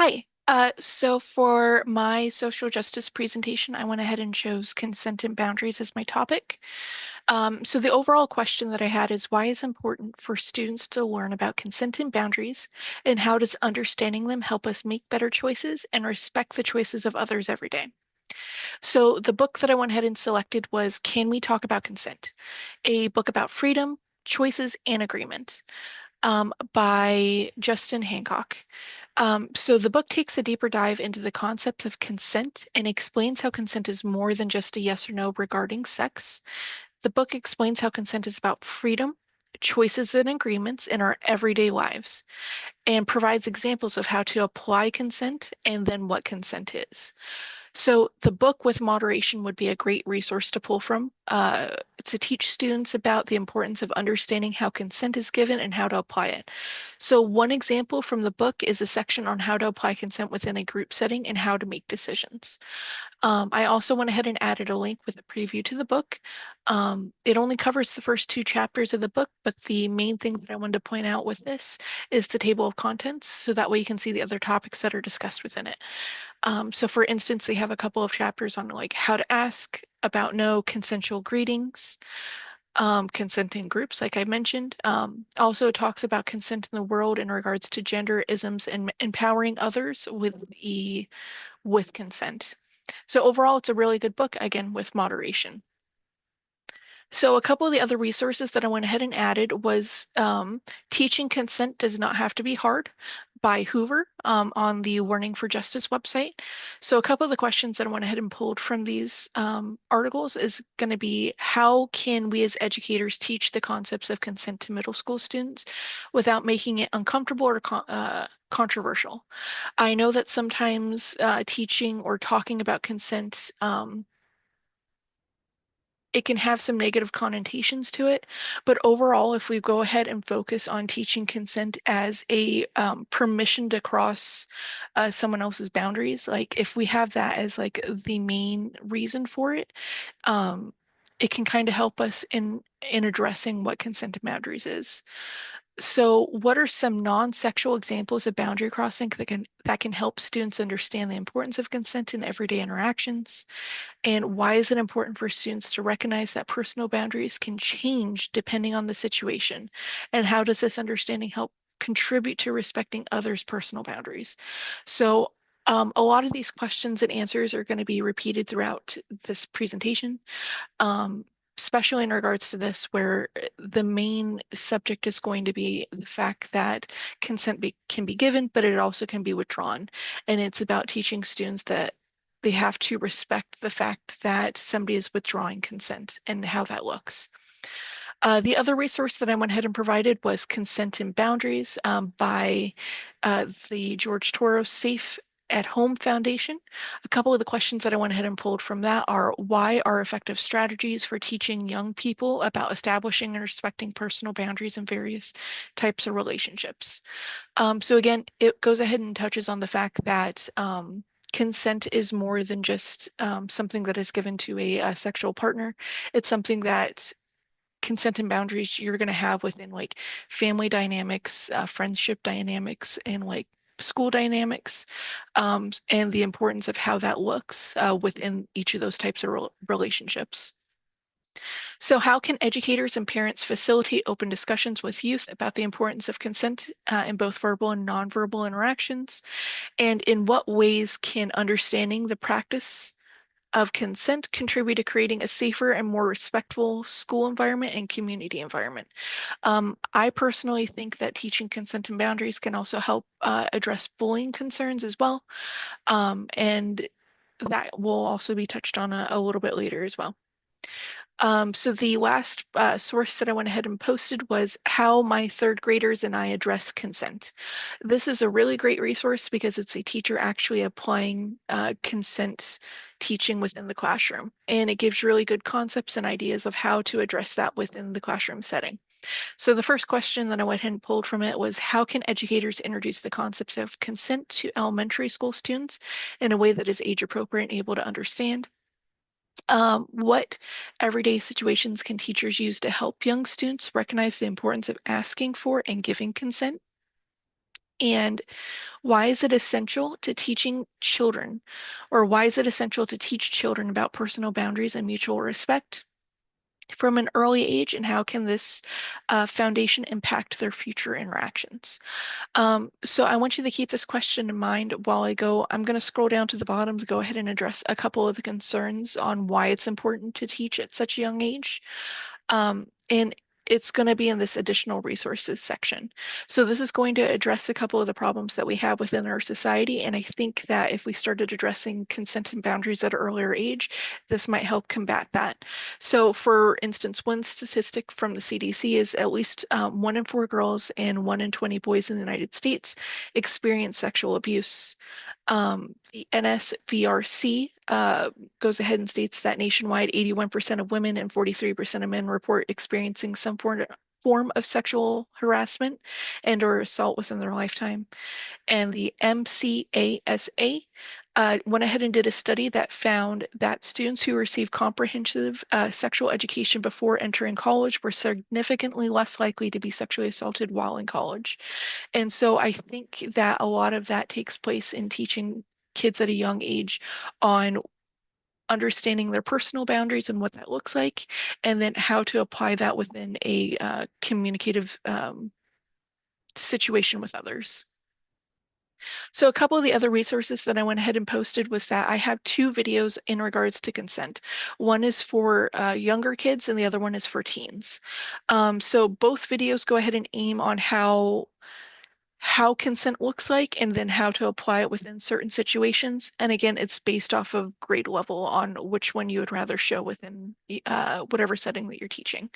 Hi. So for my social justice presentation, I went ahead and chose consent and boundaries as my topic. So the overall question that I had is why is it important for students to learn about consent and boundaries, and how does understanding them help us make better choices and respect the choices of others every day? So the book that I went ahead and selected was Can We Talk About Consent? A book about freedom, choices, and agreement by Justin Hancock. So the book takes a deeper dive into the concepts of consent and explains how consent is more than just a yes or no regarding sex. The book explains how consent is about freedom, choices, and agreements in our everyday lives, and provides examples of how to apply consent and then what consent is. So the book with moderation would be a great resource to pull from to teach students about the importance of understanding how consent is given and how to apply it. So one example from the book is a section on how to apply consent within a group setting and how to make decisions. I also went ahead and added a link with a preview to the book. It only covers the first two chapters of the book, but the main thing that I wanted to point out with this is the table of contents, so that way you can see the other topics that are discussed within it. So for instance, they have a couple of chapters on like how to ask about no consensual greetings, consenting groups, like I mentioned. Also talks about consent in the world in regards to gender isms and empowering others with consent. So overall, it's a really good book, again, with moderation. So a couple of the other resources that I went ahead and added was Teaching Consent Does Not Have to Be Hard by Hoover on the Learning for Justice website. So a couple of the questions that I went ahead and pulled from these articles is going to be how can we as educators teach the concepts of consent to middle school students without making it uncomfortable or controversial? I know that sometimes teaching or talking about consent it can have some negative connotations to it. But overall, if we go ahead and focus on teaching consent as a permission to cross someone else's boundaries, like if we have that as like the main reason for it, um, it can kind of help us in addressing what consent and boundaries is. So, what are some non-sexual examples of boundary crossing that can help students understand the importance of consent in everyday interactions? And why is it important for students to recognize that personal boundaries can change depending on the situation? And how does this understanding help contribute to respecting others' personal boundaries? So, a lot of these questions and answers are going to be repeated throughout this presentation, um, especially in regards to this, where the main subject is going to be the fact that can be given, but it also can be withdrawn. And it's about teaching students that they have to respect the fact that somebody is withdrawing consent and how that looks. The other resource that I went ahead and provided was Consent and Boundaries by the George Toro Safe at Home Foundation. A couple of the questions that I went ahead and pulled from that are why are effective strategies for teaching young people about establishing and respecting personal boundaries in various types of relationships? So again, it goes ahead and touches on the fact that consent is more than just something that is given to a sexual partner. It's something that consent and boundaries you're going to have within like family dynamics, friendship dynamics, and like school dynamics, and the importance of how that looks within each of those types of relationships. So, how can educators and parents facilitate open discussions with youth about the importance of consent in both verbal and nonverbal interactions? And in what ways can understanding the practice of consent contribute to creating a safer and more respectful school environment and community environment? I personally think that teaching consent and boundaries can also help address bullying concerns as well. And that will also be touched on a little bit later as well. So the last source that I went ahead and posted was How My Third Graders and I Address Consent. This is a really great resource because it's a teacher actually applying consent teaching within the classroom. And it gives really good concepts and ideas of how to address that within the classroom setting. So the first question that I went ahead and pulled from it was how can educators introduce the concepts of consent to elementary school students in a way that is age appropriate and able to understand? What everyday situations can teachers use to help young students recognize the importance of asking for and giving consent? And why is it essential to teaching children, or why is it essential to teach children about personal boundaries and mutual respect from an early age, and how can this foundation impact their future interactions? So I want you to keep this question in mind while I go. I'm going to scroll down to the bottom to go ahead and address a couple of the concerns on why it's important to teach at such a young age. And it's going to be in this additional resources section. So this is going to address a couple of the problems that we have within our society. And I think that if we started addressing consent and boundaries at an earlier age, this might help combat that. So for instance, one statistic from the CDC is at least 1 in 4 girls and 1 in 20 boys in the United States experience sexual abuse. The NSVRC goes ahead and states that nationwide, 81% of women and 43% of men report experiencing some form of sexual harassment and or assault within their lifetime. And the MCASA went ahead and did a study that found that students who receive comprehensive sexual education before entering college were significantly less likely to be sexually assaulted while in college. And so I think that a lot of that takes place in teaching kids at a young age on understanding their personal boundaries and what that looks like, and then how to apply that within a communicative situation with others. So a couple of the other resources that I went ahead and posted was that I have 2 videos in regards to consent. One is for younger kids and the other one is for teens. So both videos go ahead and aim on how consent looks like and then how to apply it within certain situations. And again, it's based off of grade level on which one you would rather show within whatever setting that you're teaching.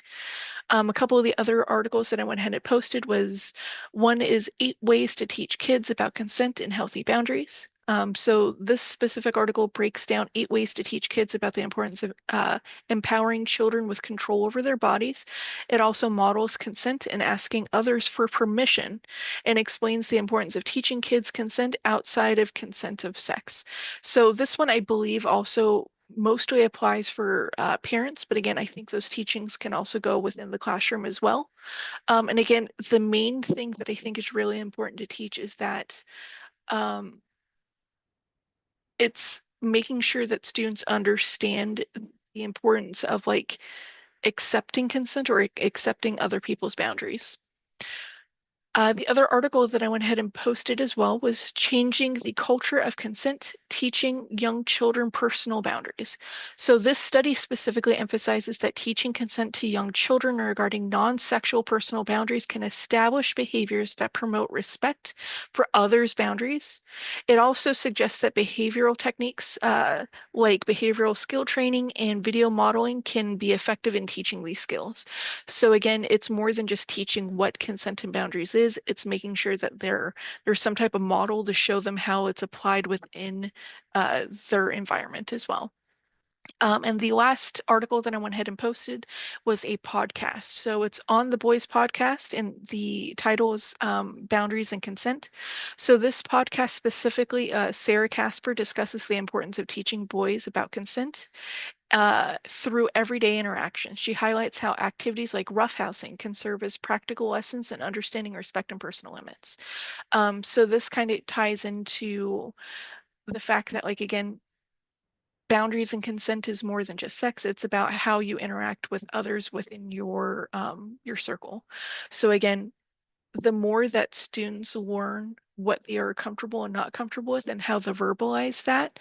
A couple of the other articles that I went ahead and posted was, one is 8 ways to teach kids about consent and healthy boundaries. So this specific article breaks down 8 ways to teach kids about the importance of empowering children with control over their bodies. It also models consent and asking others for permission, and explains the importance of teaching kids consent outside of consent of sex. So this one, I believe, also mostly applies for parents, but again, I think those teachings can also go within the classroom as well. And again, the main thing that I think is really important to teach is that um, it's making sure that students understand the importance of like accepting consent or accepting other people's boundaries. The other article that I went ahead and posted as well was changing the culture of consent, teaching young children personal boundaries. So this study specifically emphasizes that teaching consent to young children regarding non-sexual personal boundaries can establish behaviors that promote respect for others' boundaries. It also suggests that behavioral techniques like behavioral skill training and video modeling can be effective in teaching these skills. So again, it's more than just teaching what consent and boundaries is. It's making sure that there's some type of model to show them how it's applied within their environment as well. And the last article that I went ahead and posted was a podcast. So it's on the Boys Podcast, and the title is Boundaries and Consent. So this podcast specifically, Sarah Casper discusses the importance of teaching boys about consent through everyday interactions. She highlights how activities like roughhousing can serve as practical lessons in understanding respect and personal limits. So this kind of ties into the fact that, like, again, boundaries and consent is more than just sex. It's about how you interact with others within your circle. So again, the more that students learn what they are comfortable and not comfortable with and how to verbalize that,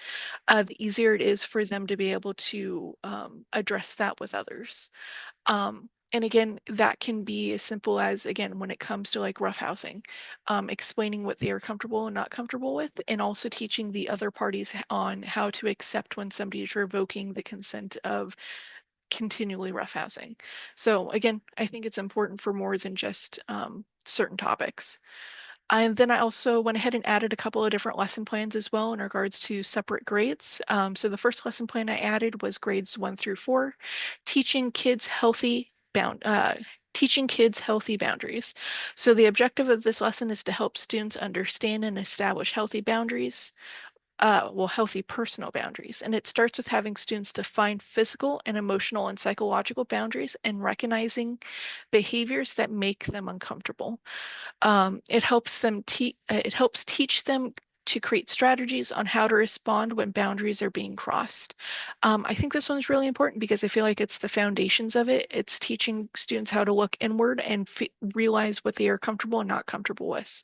the easier it is for them to be able to address that with others. And again, that can be as simple as, again, when it comes to like roughhousing, explaining what they are comfortable and not comfortable with, and also teaching the other parties on how to accept when somebody is revoking the consent of continually roughhousing. So again, I think it's important for more than just certain topics. And then I also went ahead and added a couple of different lesson plans as well in regards to separate grades. So the first lesson plan I added was grades 1 through 4, teaching kids teaching kids healthy boundaries. So the objective of this lesson is to help students understand and establish healthy boundaries healthy personal boundaries. And it starts with having students define physical and emotional and psychological boundaries and recognizing behaviors that make them uncomfortable. It helps teach them to create strategies on how to respond when boundaries are being crossed. I think this one's really important because I feel like it's the foundations of it. It's teaching students how to look inward and realize what they are comfortable and not comfortable with.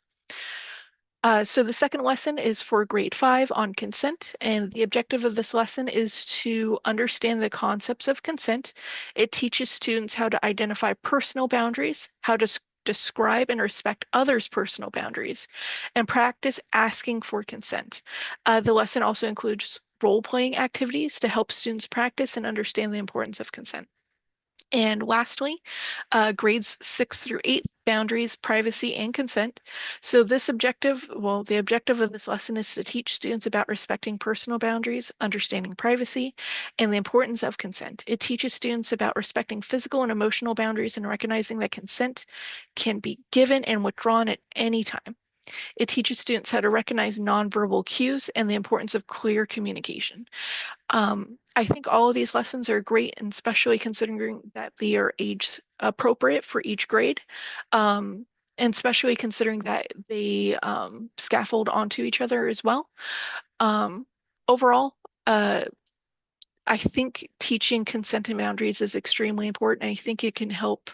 So the second lesson is for grade 5 on consent, and the objective of this lesson is to understand the concepts of consent. It teaches students how to identify personal boundaries, how to describe and respect others' personal boundaries, and practice asking for consent. The lesson also includes role-playing activities to help students practice and understand the importance of consent. And lastly, grades 6 through 8, boundaries, privacy, and consent. So the objective of this lesson is to teach students about respecting personal boundaries, understanding privacy, and the importance of consent. It teaches students about respecting physical and emotional boundaries and recognizing that consent can be given and withdrawn at any time. It teaches students how to recognize nonverbal cues and the importance of clear communication. I think all of these lessons are great, and especially considering that they are age appropriate for each grade, and especially considering that they scaffold onto each other as well. Um, Overall, I think teaching consent and boundaries is extremely important. I think it can help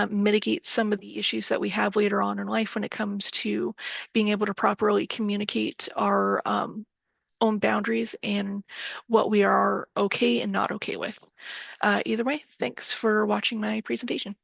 mitigate some of the issues that we have later on in life when it comes to being able to properly communicate our own boundaries and what we are okay and not okay with. Either way, thanks for watching my presentation.